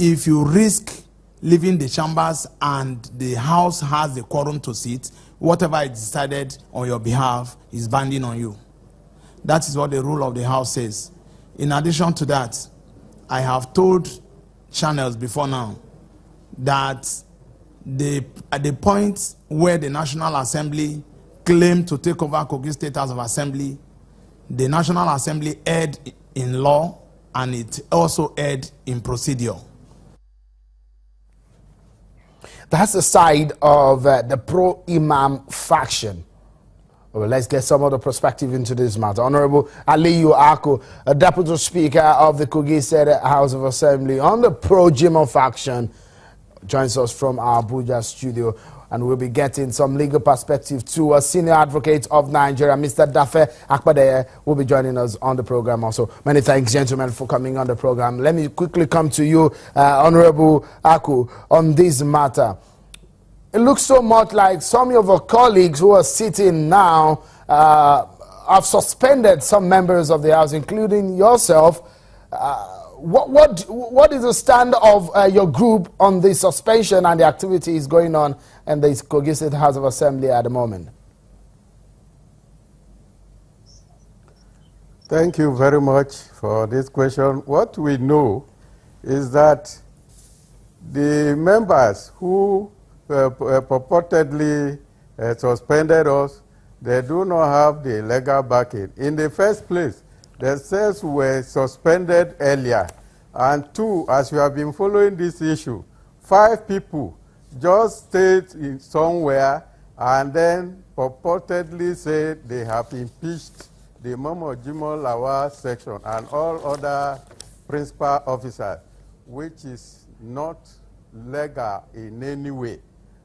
if you risk leaving the chambers and the House has the quorum to sit, whatever is decided on your behalf is binding on you. That is what the rule of the House says. In addition to that, I have told channels before now that at the point where the National Assembly claimed to take over Kogi State House of Assembly, the National Assembly erred in law and it also erred in procedure. That's the side of the pro-imam faction. Well, let's get some other perspective into this matter. Honorable Aliyu Ako, a Deputy Speaker of the Kogi State House of Assembly on the pro-Jimo faction, joins us from our Abuja studio, and we'll be getting some legal perspective to a senior advocate of Nigeria, Mr. Dafe Akpadeye, will be joining us on the program also. Many thanks, gentlemen, for coming on the program. Let me quickly come to you, Honorable Aku, on this matter. It looks so much like some of our colleagues who are sitting now have suspended some members of the House, including yourself. What is the stand of your group on the suspension and the activities going on in the Kogi State House of Assembly at the moment? Thank you very much for this question. What we know is that the members who purportedly suspended us, they do not have the legal backing. In the first place, the cells were suspended earlier. And two, as you have been following this issue, 5 people just stayed in somewhere and then purportedly said they have impeached the Momo Jimo Lawa section and all other principal officers, which is not legal in any way.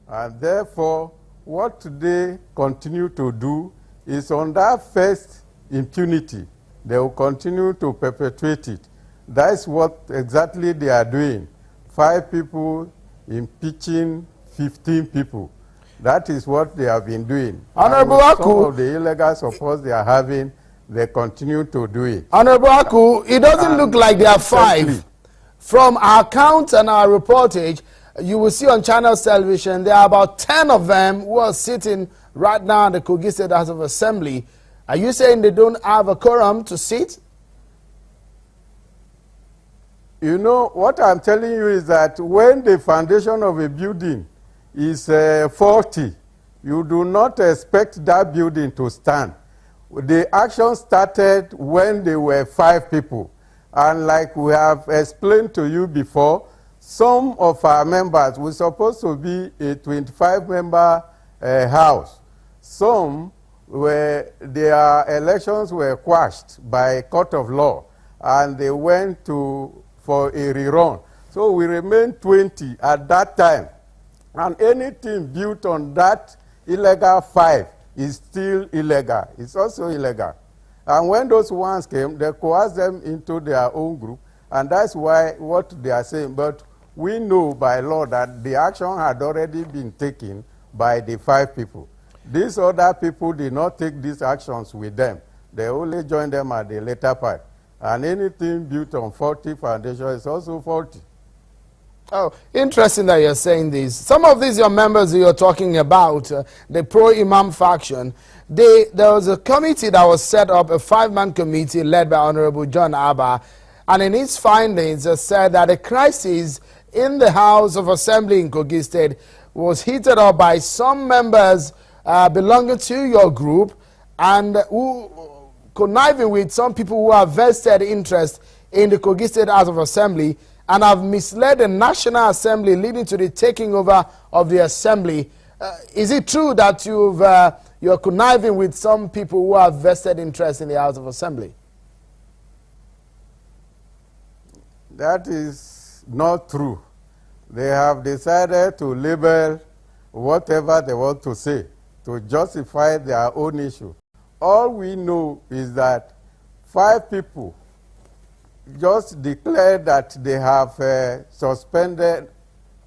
And therefore, what they continue to do is on that first impunity, they will continue to perpetuate it. That's what exactly they are doing. 5 people impeaching 15 people. That is what they have been doing. Honorable Aku, some of the illegal supports they are having, they continue to do it. Honorable Aku, it doesn't look like there are 5. From our count and our reportage, you will see on Channels Television, there are about 10 of them who are sitting right now in the Kogi State House of Assembly. Are you saying they don't have a quorum to sit? You know, what I'm telling you is that when the foundation of a building is faulty, you do not expect that building to stand. The action started when there were 5 people. And like we have explained to you before, some of our members were supposed to be a 25-member house. Some were, their elections were quashed by court of law, and they went for a rerun. So we remained 20 at that time. And anything built on that illegal 5 is still illegal. It's also illegal. And when those ones came, they coerced them into their own group, and that's why what they are saying. But we know by law that the action had already been taken by the 5 people. These other people did not take these actions with them. They only joined them at the later part. And anything built on faulty foundation is also faulty. Oh, interesting that you're saying this. Some of these your members you're talking about, the pro-imam faction, there was a committee that was set up, a 5-man committee led by Honorable John Abba, and in its findings said that the crisis in the House of Assembly in Kogi State was heated up by some members belonging to your group and who conniving with some people who have vested interest in the Kogi State House of Assembly and have misled the National Assembly, leading to the taking over of the Assembly. Is it true that you're conniving with some people who have vested interest in the House of Assembly? That is not true. They have decided to label whatever they want to say to justify their own issue. All we know is that 5 people just declared that they have suspended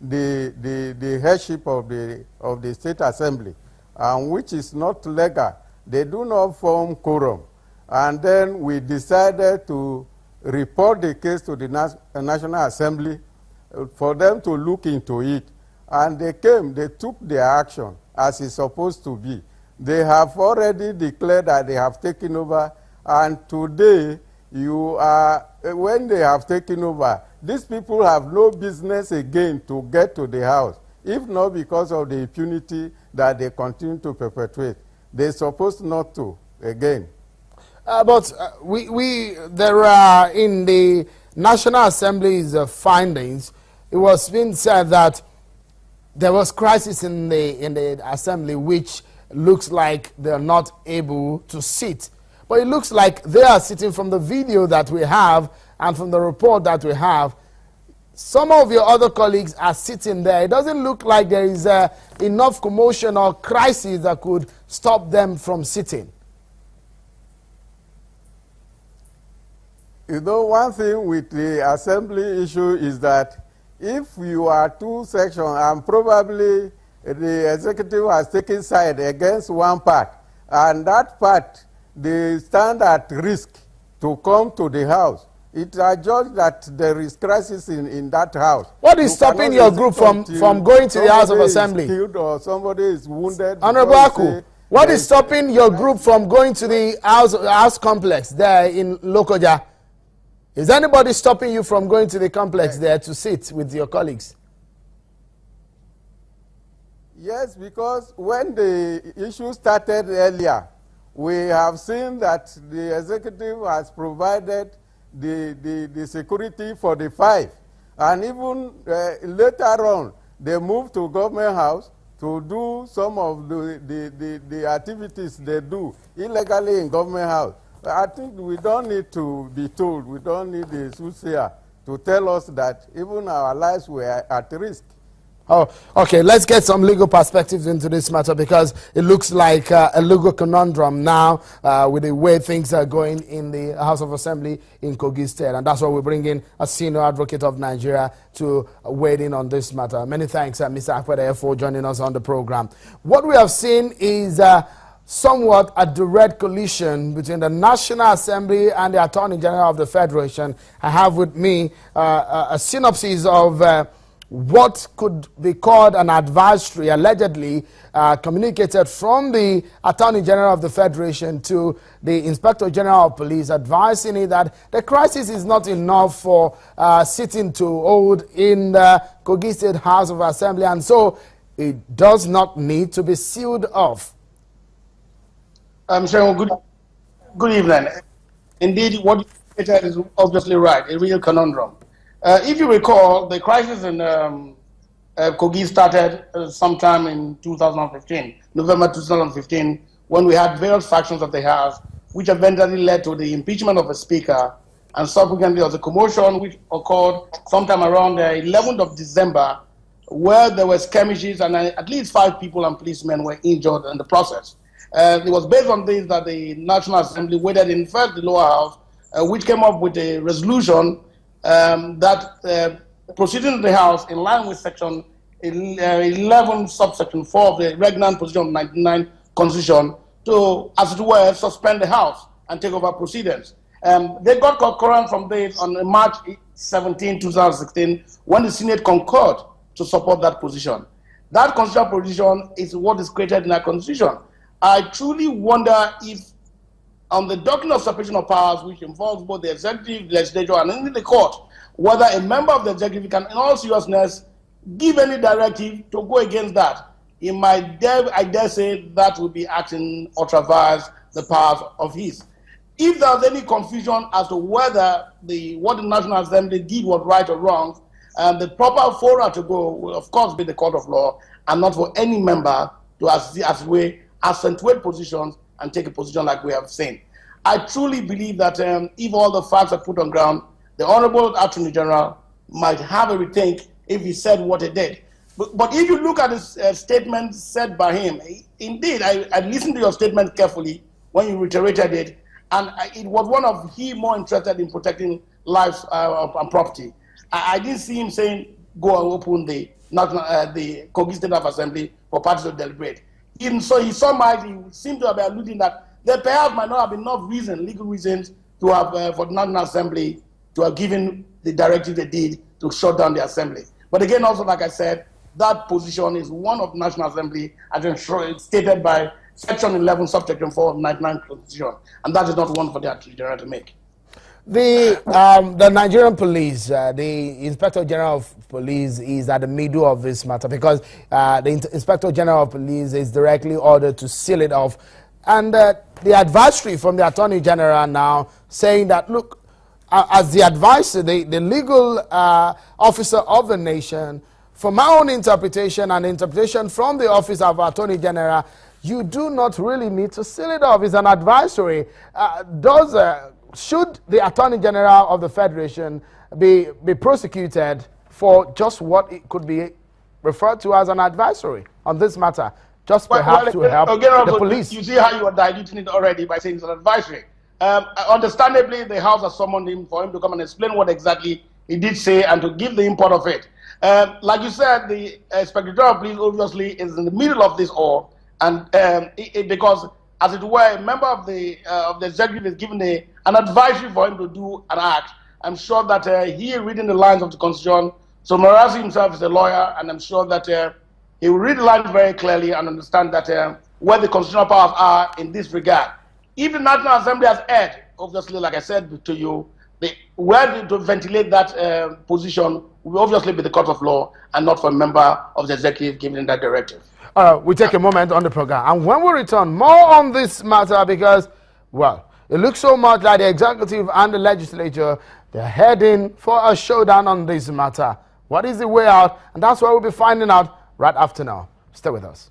the headship of the State Assembly, which is not legal. They do not form quorum. And then we decided to report the case to the National Assembly, for them to look into it. And they came, they took their action as it's supposed to be. They have already declared that they have taken over, and today, when they have taken over, these people have no business again to get to the house, if not because of the impunity that they continue to perpetuate. They're supposed not to, again. But there are, in the National Assembly's findings, it was being said that there was crisis in the Assembly, which looks like they're not able to sit. But it looks like they are sitting. From the video that we have and from the report that we have. Some of your other colleagues are sitting there. It doesn't look like there is enough commotion or crisis that could stop them from sitting. You know, one thing with the assembly issue is that if you are two sections and probably the executive has taken side against one part, and that part, they stand at risk to come to the house, it is judged that there is crisis in that house. What is stopping your group from going to the House of Assembly? Killed or somebody is wounded. Honorable Aku, what is stopping your group from going to the house complex there in Lokoja? Is anybody stopping you from going to the complex there to sit with your colleagues? Yes, because when the issue started earlier, we have seen that the executive has provided the security for the 5. And even later on, they moved to government house to do some of the activities they do illegally in government house. I think we don't need to be told, we don't need the soothsayer to tell us that even our lives were at risk. Oh, okay, let's get some legal perspectives into this matter, because it looks like a legal conundrum now with the way things are going in the House of Assembly in Kogi State. And that's why we bring in a senior advocate of Nigeria to weigh in on this matter. Many thanks, Mr. Akwede, for joining us on the program. What we have seen is somewhat a direct collision between the National Assembly and the Attorney General of the Federation. I have with me a synopsis of what could be called an advisory, allegedly communicated from the Attorney General of the Federation to the Inspector General of Police, advising it that the crisis is not enough for sitting to hold in the Kogi State House of Assembly, and so it does not need to be sealed off. Good evening. Indeed, what you said is obviously right, a real conundrum. If you recall, the crisis in Kogi started sometime in 2015, November 2015, when we had various factions of the House, which eventually led to the impeachment of a speaker, and subsequently there was a commotion which occurred sometime around the 11th of December, where there were skirmishes and at least 5 people and policemen were injured in the process. It was based on this that the National Assembly waited in first the lower house, which came up with a resolution that proceeding to the House in line with Section 11, subsection 4 of the Regnant Position of 99 Constitution to, as it were, suspend the House and take over proceedings. They got concurrence from this on March 17, 2016, when the Senate concurred to support that position. That constitutional position is what is created in our Constitution. I truly wonder if, on the doctrine of separation of powers, which involves both the executive, legislature, and even the court, whether a member of the executive can, in all seriousness, give any directive to go against that. I dare say that would be acting or traverse the powers of his. If there's any confusion as to whether what the National Assembly did was right or wrong, the proper forum to go will, of course, be the court of law, and not for any member to accentuate positions and take a position like we have seen. I truly believe that if all the facts are put on ground, the Honorable Attorney General might have a rethink if he said what he did. But if you look at his statement said by him, indeed, I listened to your statement carefully when you reiterated it, and it was one of he more interested in protecting lives and property. I didn't see him saying, go and open the Kogi State Assembly for parties to deliberate. So he seemed to be alluding that there perhaps might not have been enough legal reasons to have for the National Assembly to have given the directive they did to shut down the assembly. But again, also, like I said, that position is one of the National Assembly, as it's stated by Section 11, Subsection 4 of the 99 Constitution, and that is not one for the Attorney General to make. The Nigerian police, the Inspector General of Police is at the middle of this matter because the Inspector General of Police is directly ordered to seal it off. And the advisory from the Attorney General now saying that, look, as the advisor, the legal officer of the nation, from my own interpretation and interpretation from the Office of Attorney General, you do not really need to seal it off. It's an advisory. Should the Attorney General of the Federation be prosecuted for just what it could be referred to as an advisory on this matter? Just perhaps to help the police. You see how you are diluting it already by saying it's an advisory. Understandably, the House has summoned him for him to come and explain what exactly he did say and to give the import of it. Like you said, the Inspector General of Police obviously is in the middle of this all, and because, as it were, a member of the executive is given an advisory for him to do an act. I'm sure that he, reading the lines of the Constitution, so Marazi himself is a lawyer, and I'm sure that he will read the lines very clearly and understand that where the constitutional powers are in this regard. If the National Assembly has erred, obviously, like I said to you, where to ventilate that position will obviously be the court of law and not for a member of the executive giving that directive. We take a moment on the program, and when we return, more on this matter because, well, it looks so much like the executive and the legislature, they're heading for a showdown on this matter. What is the way out? And that's what we'll be finding out right after now. Stay with us.